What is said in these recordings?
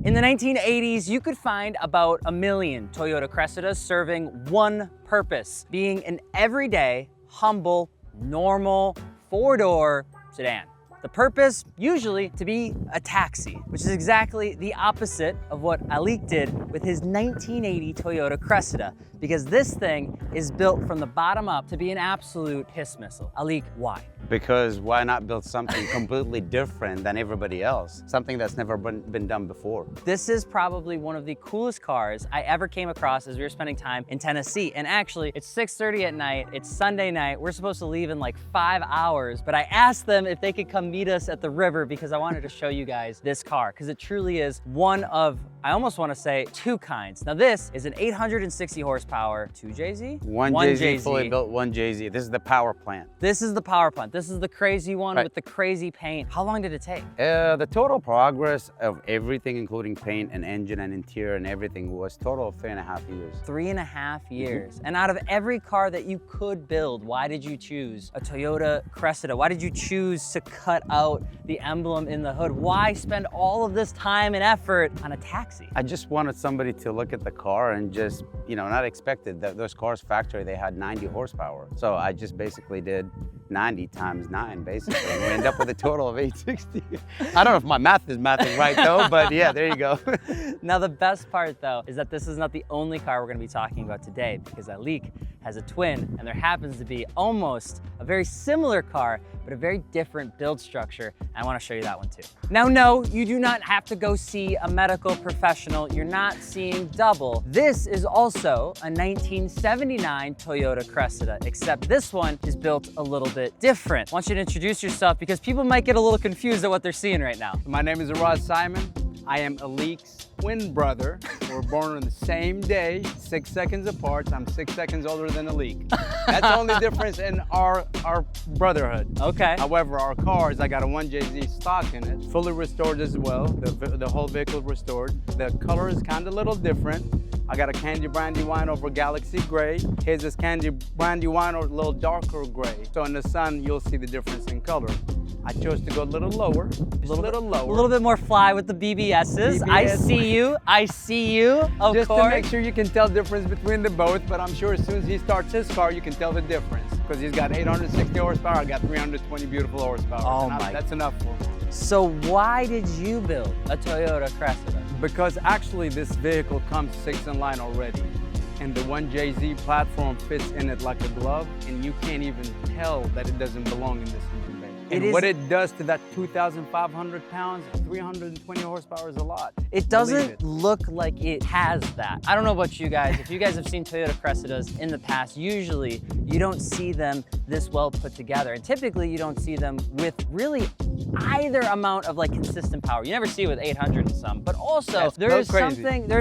In the 1980s, you could find about 1 million Toyota Cressidas serving one purpose, being an everyday, humble, normal, four-door sedan. The purpose, usually, to be a taxi, which is exactly the opposite of what Alik did with his 1980 Toyota Cressida, because this thing is built from the bottom up to be an absolute piss missile. Alik, why? Because why not build something completely different than everybody else? Something that's never been done before. This is probably one of the coolest cars I ever came across as we were spending time in Tennessee. And actually, it's 6:30 at night, it's Sunday night, we're supposed to leave in like 5 hours, but I asked them if they could come meet us at the river because I wanted to show you guys this car, because it truly is one of, I almost want to say, two kinds. Now this is an 860 horsepower 2JZ? One JZ, fully built 1JZ. This is the power plant. This is the power plant. This is the crazy one with the crazy paint. How long did it take? The total progress of everything, including paint and engine and interior and everything, was total of 3.5 years. 3.5 years. And out of every car that you could build, why did you choose a Toyota Cressida? Why did you choose to cut out the emblem in the hood? Why spend all of this time and effort on a taxi? I just wanted somebody to look at the car and just, you know, not expected that those cars factory, they had 90 horsepower. So I just basically did 90 times 9, basically, and we end up with a total of 860. I don't know if my math is right though, but yeah, there you go. Now the best part though is that this is not the only car we're gonna be talking about today, because Alik has a twin, and there happens to be almost a very similar car, but a very different build structure. And I wanna show you that one too. Now, no, you do not have to go see a medical professional. You're not seeing double. This is also a 1979 Toyota Cressida, except this one is built a little bit different. I want you to introduce yourself because people might get a little confused at what they're seeing right now. My name is Araz Simon. I am Alik's twin brother. We're born on the same day, 6 seconds apart. I'm 6 seconds older than Alik. That's the only difference in our brotherhood. Okay. However, our cars, I got a 1JZ stock in it, fully restored as well. The whole vehicle restored. The color is kind of a little different. I got a candy brandy wine over galaxy gray. His is candy brandy wine or a little darker gray. So in the sun, you'll see the difference in color. I chose to go a little lower, a little bit more fly with the BBSs. I see you, of just course. to make sure you can tell the difference between the both, but I'm sure as soon as he starts his car, you can tell the difference. Because he's got 860 horsepower, I got 320 beautiful horsepower. Oh that's enough for him. So why did you build a Toyota Cressida? Because actually this vehicle comes 6 in line already. And the 1JZ platform fits in it like a glove, and you can't even tell that it doesn't belong in this engine bay. And what it does to that 2,500 pounds, 320 horsepower is a lot. It doesn't look like it has that. I don't know about you guys. If you guys have seen Toyota Cressidas in the past, usually you don't see them this well put together. And typically you don't see them with really either amount of like consistent power. You never see it with 800 and some, but also there's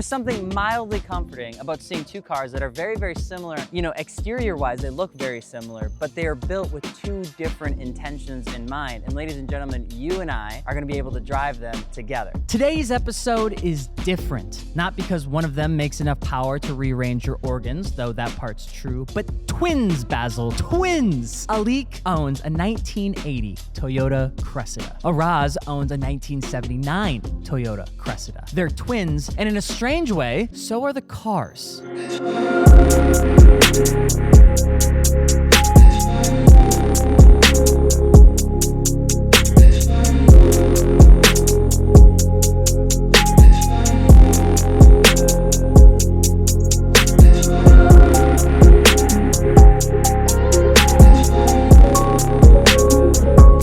something mildly comforting about seeing two cars that are very, very similar. You know, exterior wise, they look very similar, but they are built with two different intentions in mind. And ladies and gentlemen, you and I are gonna be able to drive them together. Today's episode is different, not because one of them makes enough power to rearrange your organs, though that part's true, but twins, Basil, twins! Alik owns a 1980 Toyota Cressida. Araz owns a 1979 Toyota Cressida. They're twins, and in a strange way, so are the cars.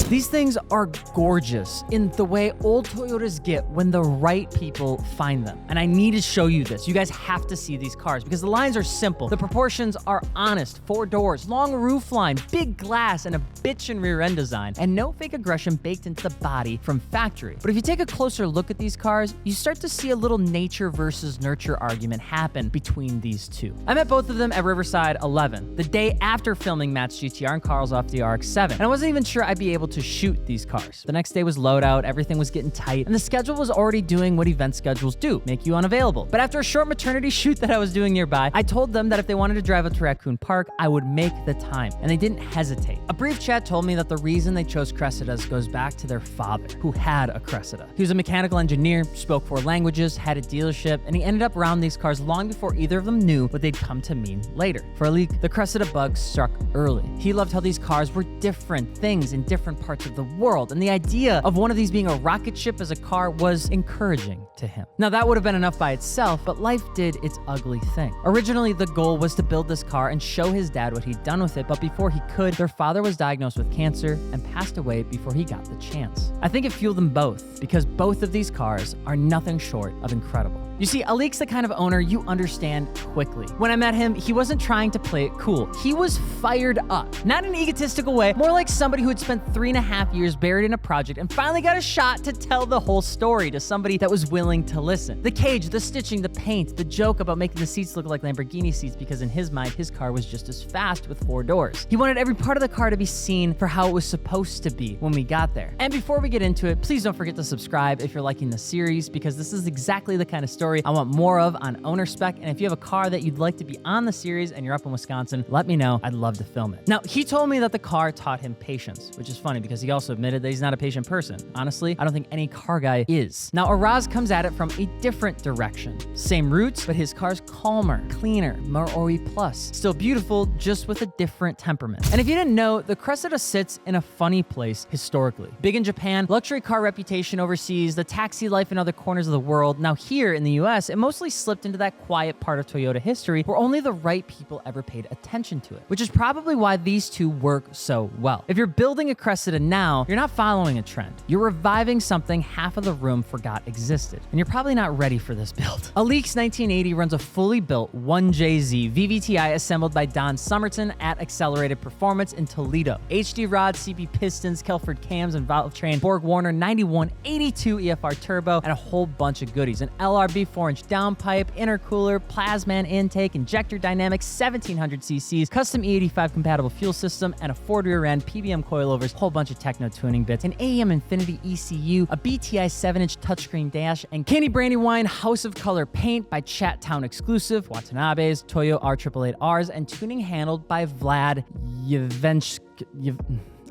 These things are gorgeous in the way old Toyotas get when the right people find them. And I need to show you this. You guys have to see these cars because the lines are simple. The proportions are honest. 4 doors, long roof line, big glass, and a bitchin' rear end design. And no fake aggression baked into the body from factory. But if you take a closer look at these cars, you start to see a little nature versus nurture argument happen between these two. I met both of them at Riverside 11, the day after filming Matt's GTR and Carl's off the RX-7. And I wasn't even sure I'd be able to shoot these cars. The next day was loadout, everything was getting tight, and the schedule was already doing what event schedules do, make you unavailable. But after a short maternity shoot that I was doing nearby, I told them that if they wanted to drive up to Raccoon Park, I would make the time, and they didn't hesitate. A brief chat told me that the reason they chose Cressidas goes back to their father, who had a Cressida. He was a mechanical engineer, spoke 4 languages, had a dealership, and he ended up around these cars long before either of them knew what they'd come to mean later. For Alik, the Cressida bug struck early. He loved how these cars were different things in different parts of the world, and the idea of one of these being a rocket ship as a car was encouraging to him. Now that would have been enough by itself, but life did its ugly thing. Originally, the goal was to build this car and show his dad what he'd done with it, but before he could, their father was diagnosed with cancer and passed away before he got the chance. I think it fueled them both, because both of these cars are nothing short of incredible. You see, Alik's the kind of owner you understand quickly. When I met him, he wasn't trying to play it cool. He was fired up. Not in an egotistical way, more like somebody who had spent 3.5 years buried in a project and finally got a shot to tell the whole story to somebody that was willing to listen. The cage, the stitching, the paint, the joke about making the seats look like Lamborghini seats because in his mind, his car was just as fast with 4 doors. He wanted every part of the car to be seen for how it was supposed to be when we got there. And before we get into it, please don't forget to subscribe if you're liking the series, because this is exactly the kind of story I want more of on Owner Spec. And if you have a car that you'd like to be on the series and you're up in Wisconsin, let me know. I'd love to film it. Now, he told me that the car taught him patience, which is funny because he also admitted that he's not a patient person. Honestly, I don't think any car guy is. Now, Araz comes at it from a different direction. Same roots, but his car's calmer, cleaner, more OE+. Still beautiful, just with a different temperament. And if you didn't know, the Cressida sits in a funny place historically. Big in Japan, luxury car reputation overseas, the taxi life in other corners of the world. Now here in the US, it mostly slipped into that quiet part of Toyota history where only the right people ever paid attention to it, which is probably why these two work so well. If you're building a Cressida now, you're not following a trend. You're reviving something half of the room forgot existed, and you're probably not ready for this build. Alik's 1980 runs a fully built 1JZ VVTi assembled by Don Somerton at Accelerated Performance in Toledo. HD rods, CP pistons, Kelford cams, and valve train, Borg Warner 9182 EFR turbo, and a whole bunch of goodies. An LRB 4-inch downpipe, intercooler, Plasman intake, injector dynamics, 1700 cc's, custom E85 compatible fuel system, and a Ford rear end, PBM coilovers, whole bunch of techno tuning bits, an AEM Infinity ECU, a BTI 7-inch touchscreen dash, and Candy Brandywine House of Color paint by Chat Town exclusive, Watanabe's, Toyo R888Rs, and tuning handled by Vlad Yavensko.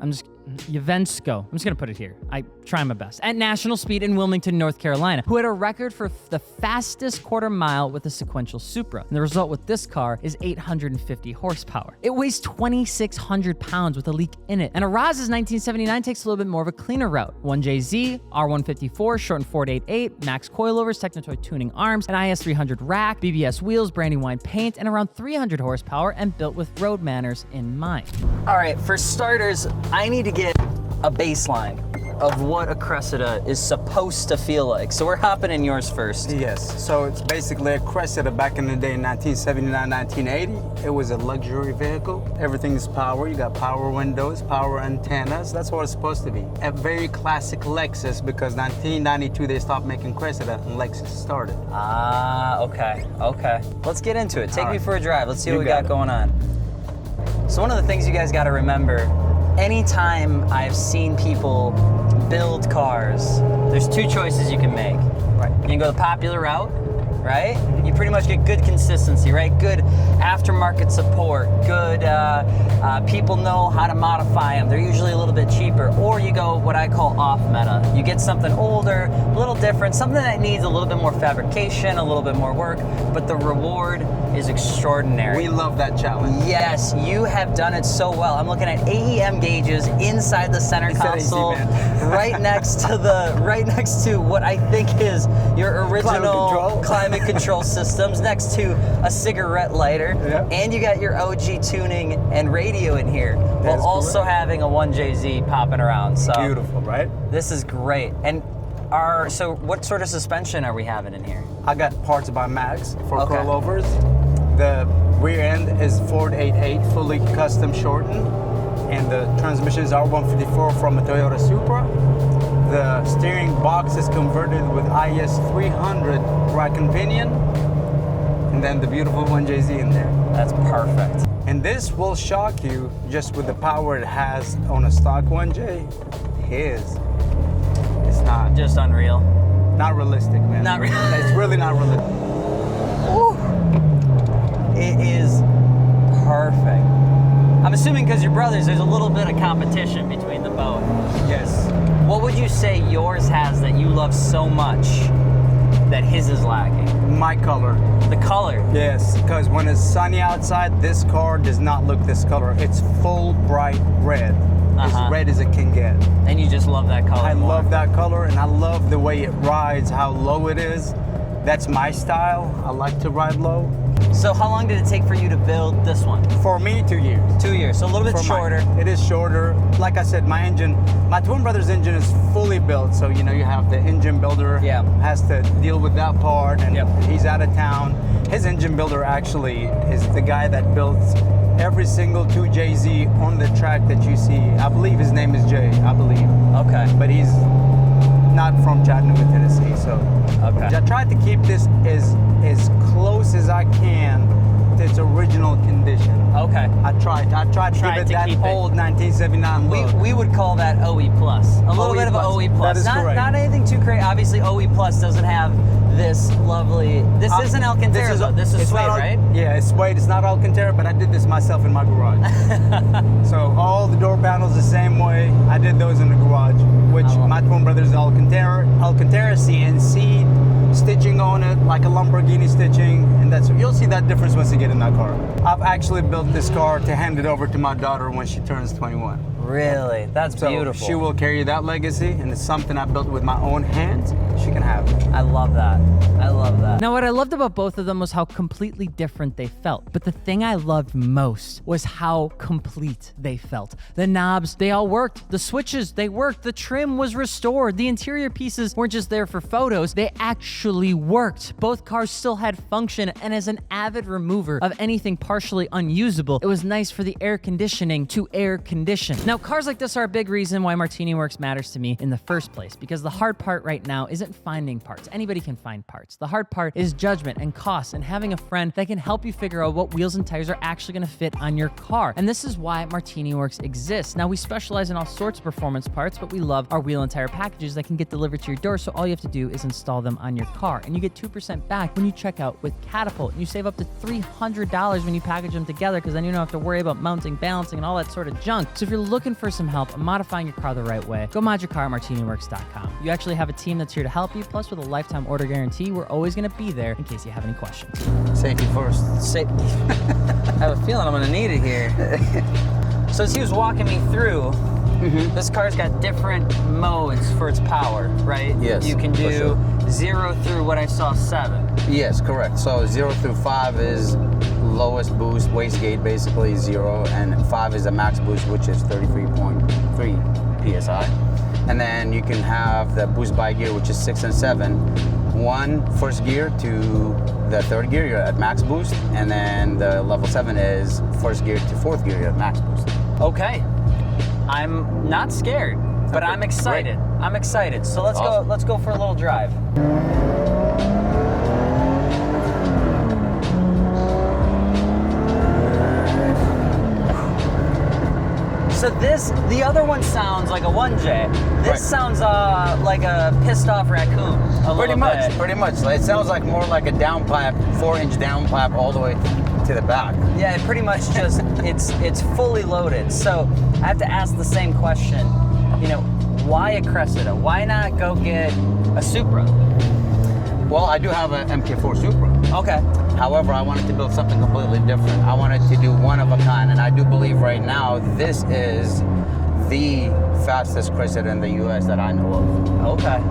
I'm just gonna put it here. I try my best. At National Speed in Wilmington, North Carolina, who had a record for the fastest quarter mile with a sequential Supra. And the result with this car is 850 horsepower. It weighs 2,600 pounds with a leak in it. And Araz's 1979 takes a little bit more of a cleaner route. 1JZ, R154, shortened 488, max coilovers, Technotoy tuning arms, an IS300 rack, BBS wheels, Brandywine paint, and around 300 horsepower, and built with road manners in mind. All right, for starters, I need to get a baseline of what a Cressida is supposed to feel like. So we're hopping in yours first. Yes, so it's basically a Cressida back in the day in 1979, 1980. It was a luxury vehicle. Everything is power. You got power windows, power antennas. That's what it's supposed to be. A very classic Lexus, because 1992 they stopped making Cressida and Lexus started. Ah, okay. Let's get into it. Take me for a drive. Let's see what we got it. going on. So one of the things you guys got to remember, anytime I've seen people build cars, there's 2 choices you can make. Right. You can go the popular route, right? You pretty much get good consistency, right? Good aftermarket support, good people know how to modify them. They're usually a little bit cheaper. Or you go what I call off meta. You get something older, a little different, something that needs a little bit more fabrication, a little bit more work, but the reward is extraordinary. We love that challenge. Yes, you have done it so well. I'm looking at AEM gauges inside the center console, right next to what I think is your original climate control systems, next to a cigarette lighter, and you got your OG tuning and radio in here, while also having a 1JZ popping around. So beautiful, right? This is great. And so what sort of suspension are we having in here? I got parts by Max for coilovers. The rear end is 488, fully custom shortened, and the transmission is R154 from a Toyota Supra. The steering box is converted with IS300 rack and pinion, and then the beautiful 1JZ in there. That's perfect. And this will shock you just with the power it has on a stock 1J. his, it's not Just unreal. not realistic, man. Not real. It's really not realistic. Ooh. It is perfect. I'm assuming because you're brothers, there's a little bit of competition between the both. Yes. What would you say yours has that you love so much that his is lacking? My color. The color. Yes, because when it's sunny outside, this car does not look this color. It's full bright red. As red as it can get. And you just love that color. I more. love that color, and I love the way it rides, how low it is. That's my style. I like to ride low. So how long did it take for you to build this one? For me, 2 years. 2 years, so a little bit For shorter. It is shorter. Like I said, my twin brother's engine is fully built. So, you have the engine builder has to deal with that part, and he's out of town. His engine builder actually is the guy that builds every single 2JZ on the track that you see. I believe his name is Jay, I believe. Okay. But he's not from Chattanooga, Tennessee, so Okay. I tried to keep this as close as I can to its original condition. Okay. I tried to give it that old 1979 look. We would call that OE plus. A little OE bit of an plus. OE plus. That is correct. Not anything too crazy. Obviously, OE plus doesn't have this lovely. This isn't Alcantara. This is it's suede, not right? Yeah, it's suede. It's not Alcantara, but I did this myself in my garage. So all the door panels the same way. I did those in the garage, which my twin brother's Alcantara CNC stitching on it, like a Lamborghini stitching, and you'll see that difference once you get in that car. I've actually built this car to hand it over to my daughter when she turns 21. Really? That's So beautiful. she will carry that legacy, and it's something I built with my own hands. She can have it. I love that. I love that. Now, what I loved about both of them was how completely different they felt. But the thing I loved most was how complete they felt. The knobs, they all worked. The switches, they worked. The trim was restored. The interior pieces weren't just there for photos. They actually worked. Both cars still had function, and as an avid remover of anything partially unusable, it was nice for the air conditioning to air condition. Now, cars like this are a big reason why Martini Works matters to me in the first place, because the hard part right now isn't finding parts. Anybody can find parts. The hard part is judgment and cost and having a friend that can help you figure out what wheels and tires are actually going to fit on your car. And this is why Martini Works exists. Now, we specialize in all sorts of performance parts, but we love our wheel and tire packages that can get delivered to your door, so all you have to do is install them on your car. And you get 2% back when you check out with Catapult. And you save up to $300 when you package them together, because then you don't have to worry about mounting, balancing, and all that sort of junk. So if you're looking for some help modifying your car the right way, go mod your car at martiniworks.com. You actually have a team that's here to help you. Plus, with a lifetime order guarantee, we're always going to be there in case you have any questions. Safety first. I have a feeling I'm gonna need it here. So as he was walking me through, this car's got different modes for its power, right? Yes, You can for do sure. 0 through what I saw 7. Yes, correct. So 0 through 5 is lowest boost, wastegate basically 0, and 5 is a max boost, which is 33.3 psi. And then you can have the boost by gear, which is 6 and 7. 1 first gear to the 3rd gear, you're at max boost, and then the level 7 is first gear to 4th gear, you're at max boost. Okay, I'm not scared, but Okay, I'm excited. great. I'm excited. So let's Awesome. go. Let's go for a little drive. So the other one sounds like a 1J. This Right. sounds like a pissed off raccoon. Pretty much. It sounds like more like a downpipe, 4-inch downpipe all the way to the back. Yeah, it pretty much just it's fully loaded. So I have to ask the same question. Why a Cressida? Why not go get a Supra? Well, I do have an MK4 Supra. Okay. However, I wanted to build something completely different. I wanted to do one of a kind, and I do believe right now this is the fastest Cressida in the U.S. that I know of. Okay.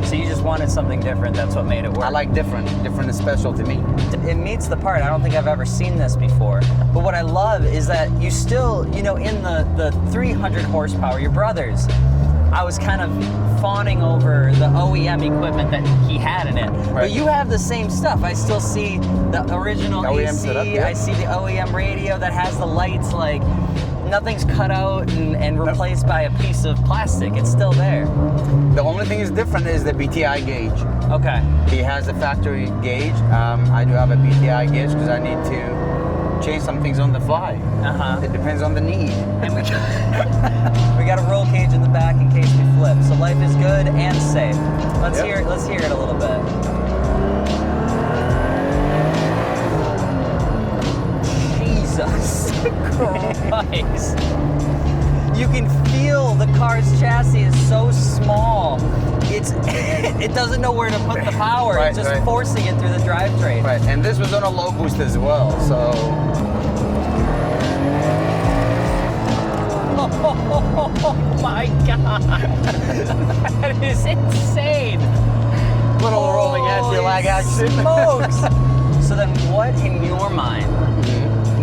So you just wanted something different. That's what made it work. I like different. Different is special to me. It meets the part. I don't think I've ever seen this before. But what I love is that you still, in the 300 horsepower, your brothers, I was kind of fawning over the OEM equipment that he had in it. Right. But you have the same stuff. I still see the original OEM AC. setup, yeah. I see the OEM radio that has the lights, like nothing's cut out and replaced by a piece of plastic. It's still there. The only thing is different is the BTI gauge. Okay. He has a factory gauge. I do have a BTI gauge because I need to change some things on the fly. It depends on the need. And we got a roll cage in the back in case we flip. So life is good and safe. Let's hear it a little bit. Jesus Christ. You can feel the car's chassis is so small. It doesn't know where to put the power. It's just forcing it through the drivetrain. Right, and this was on a low boost as well, so. Oh my God. That is insane. Little rolling anti-lag action. Smokes. So then what in your mind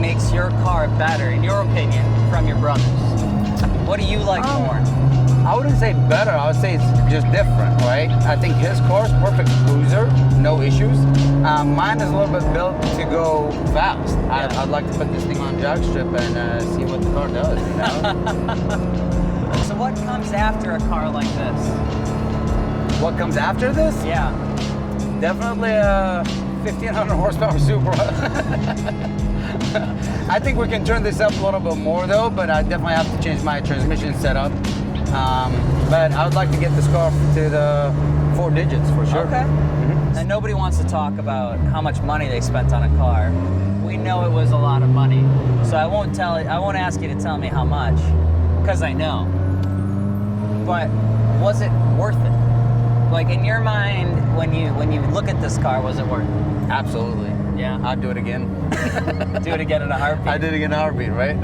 makes your car better, in your opinion, from your brother's? What do you like more? I wouldn't say better, I would say it's just different, right? I think his car's perfect cruiser, no issues. Mine is a little bit built to go fast. I'd like to put this thing on jack strip and see what the car does, you know? So what comes after a car like this? What comes after this? Yeah. Definitely a 1,500 horsepower Supra. I think we can turn this up a little bit more though, but I definitely have to change my transmission setup. But I would like to get this car to the 4 digits for sure. Okay. And nobody wants to talk about how much money they spent on a car. We know it was a lot of money. So I won't ask you to tell me how much, because I know. But was it worth it? Like in your mind, when you look at this car, was it worth it? Absolutely. Yeah. I'd do it again. Do it again in a heartbeat. I'd do it again in a heartbeut, right?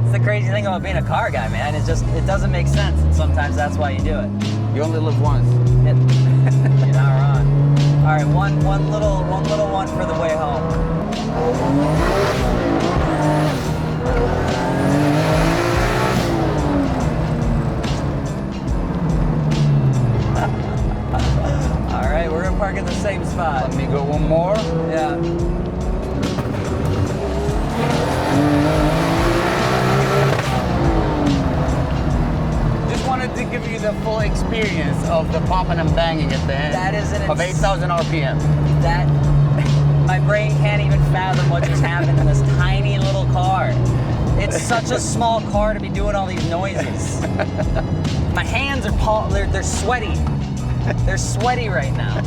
It's the crazy thing about being a car guy, man. It doesn't make sense, and sometimes that's why you do it. You only live once. You're not wrong. All right, one little one for the way home. All right, we're gonna park in the same spot. Let me go one more. Yeah. Wanted to give you the full experience of the popping and banging at the end. That is of 8,000 RPM. That my brain can't even fathom what just happened in this tiny little car. It's such a small car to be doing all these noises. My hands are they're sweaty. They're sweaty right now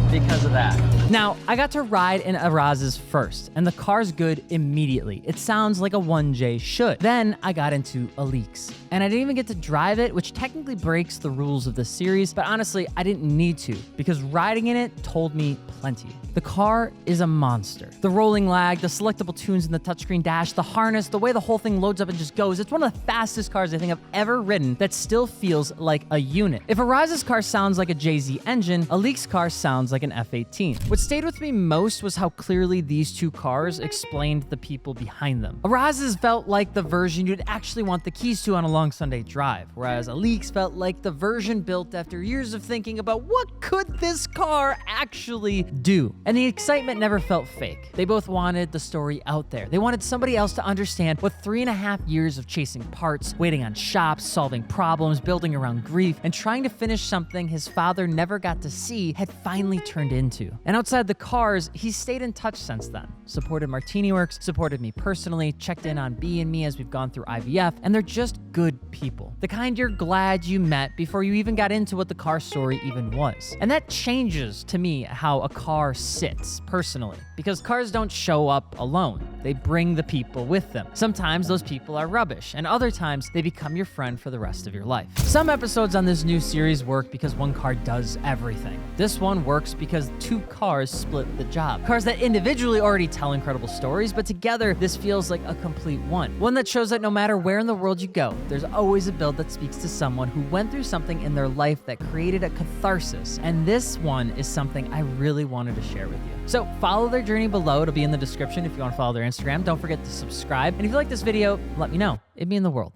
because of that. Now, I got to ride in Araz's first, and the car's good immediately. It sounds like a 1J should. Then I got into Aleek's, and I didn't even get to drive it, which technically breaks the rules of the series, but honestly, I didn't need to, because riding in it told me plenty. The car is a monster. The rolling lag, the selectable tunes in the touchscreen dash, the harness, the way the whole thing loads up and just goes. It's one of the fastest cars I think I've ever ridden that still feels like a unit. If Araz's car sounds like a JZ engine, Aleek's car sounds like an F-18. What stayed with me most was how clearly these two cars explained the people behind them. Araz's felt like the version you'd actually want the keys to on a long Sunday drive, whereas Aleek's felt like the version built after years of thinking about what could this car actually do. And the excitement never felt fake. They both wanted the story out there. They wanted somebody else to understand what 3.5 years of chasing parts, waiting on shops, solving problems, building around grief, and trying to finish something his father never got to see had finally turned into. And outside the cars, he's stayed in touch since then. Supported Martini Works, supported me personally, checked in on B and me as we've gone through IVF, and they're just good people. The kind you're glad you met before you even got into what the car story even was. And that changes to me how a car sits personally, because cars don't show up alone. They bring the people with them. Sometimes those people are rubbish, and other times they become your friend for the rest of your life. Some episodes on this new series work because one car does everything. This one works because two cars split the job. Cars that individually already tell incredible stories, but together this feels like a complete one. One that shows that no matter where in the world you go, there's always a build that speaks to someone who went through something in their life that created a catharsis. And this one is something I really wanted to share with you. So follow their journey below. It'll be in the description if you want to follow their Instagram. Don't forget to subscribe. And if you like this video, let me know. It'd mean the world.